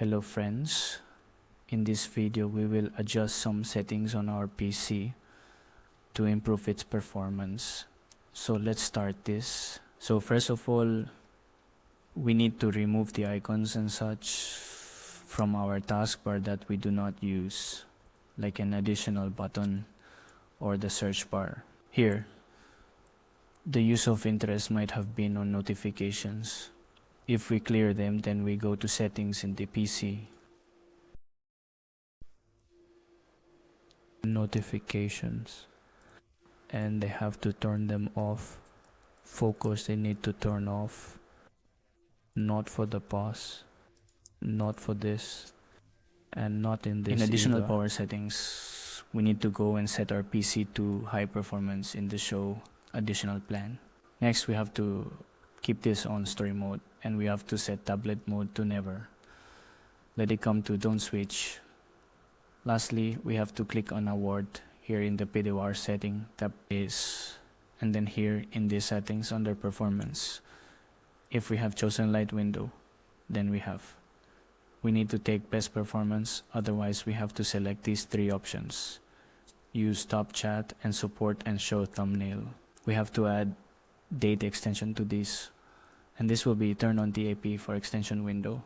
Hello friends, in this video we will adjust some settings on our PC to improve its performance. So let's start this. So first of all, we need to remove the icons and such from our taskbar that we do not use, like an additional button or the search bar. Here, the use of interest might have been on notifications. If we clear them, then we go to settings in the PC. Notifications. And they have to turn them off. Focus they need to turn off. Not for the pause. Not for this. And not in this. In additional either. Power settings, we need to go and set our PC to high performance in the show additional plan. Next, we have to keep this on story mode, and we have to set tablet mode to never. Let it come to don't switch. Lastly, we have to click on award here in the PDWR setting, tap is, and then here in the settings under performance. If we have chosen light window, then we need to take best performance, otherwise we have to select these three options. Use stop chat and support and show thumbnail. We have to add date extension to this, and this will be turn on TAP for extension window.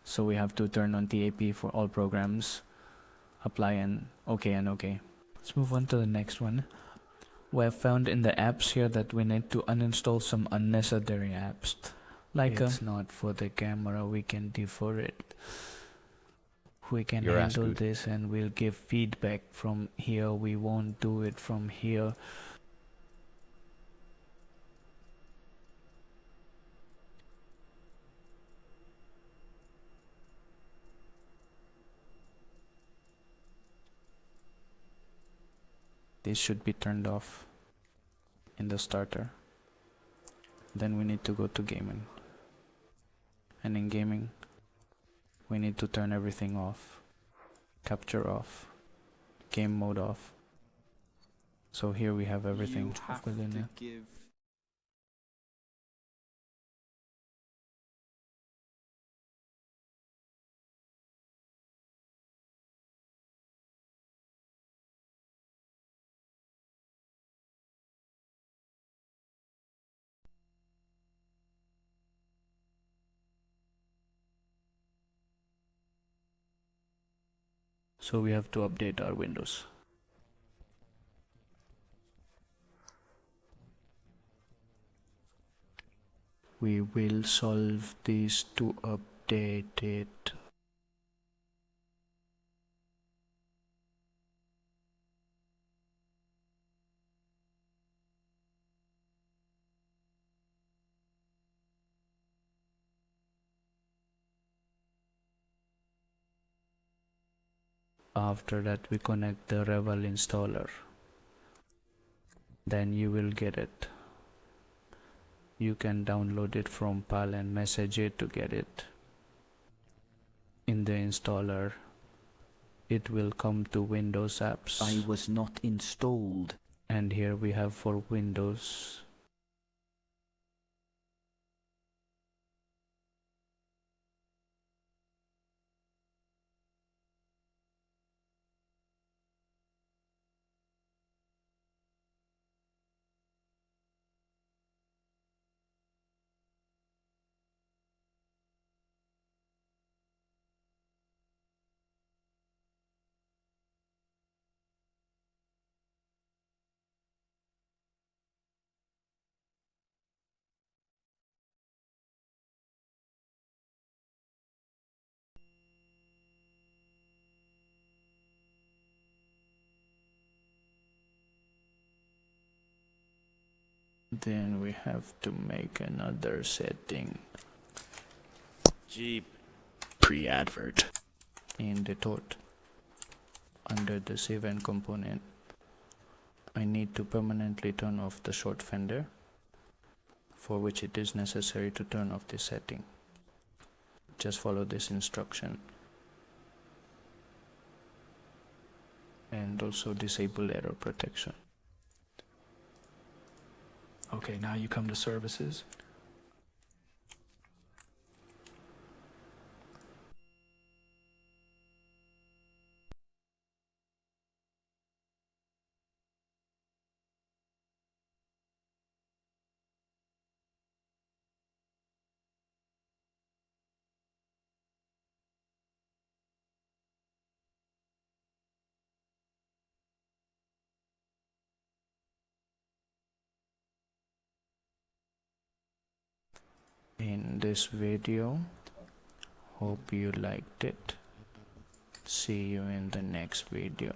So we have to turn on TAP for all programs, apply and OK. Let's move on to the next one. We have found in the apps here that we need to uninstall some unnecessary apps. Like it's not for the camera, we can defer it. We can handle this and we'll give feedback from here. We won't do it from here. This should be turned off in the starter. Then we need to go to gaming. And in gaming, we need to turn everything off. Capture off. Game mode off. So here we have everything. So we have to update our Windows. We will solve this to update it. After that we connect the Revel installer. Then you will get it. You can download it from PAL and message it to get it. In the installer, it will come to Windows apps. I was not installed. And here we have for Windows. Then we have to make another setting. Jeep. Pre-advert. In the tort. Under the save and component, I need to permanently turn off the short fender, for which it is necessary to turn off this setting. Just follow this instruction. And also disable error protection. Okay, now you come to services. in this video. Hope you liked it. See you in the next video.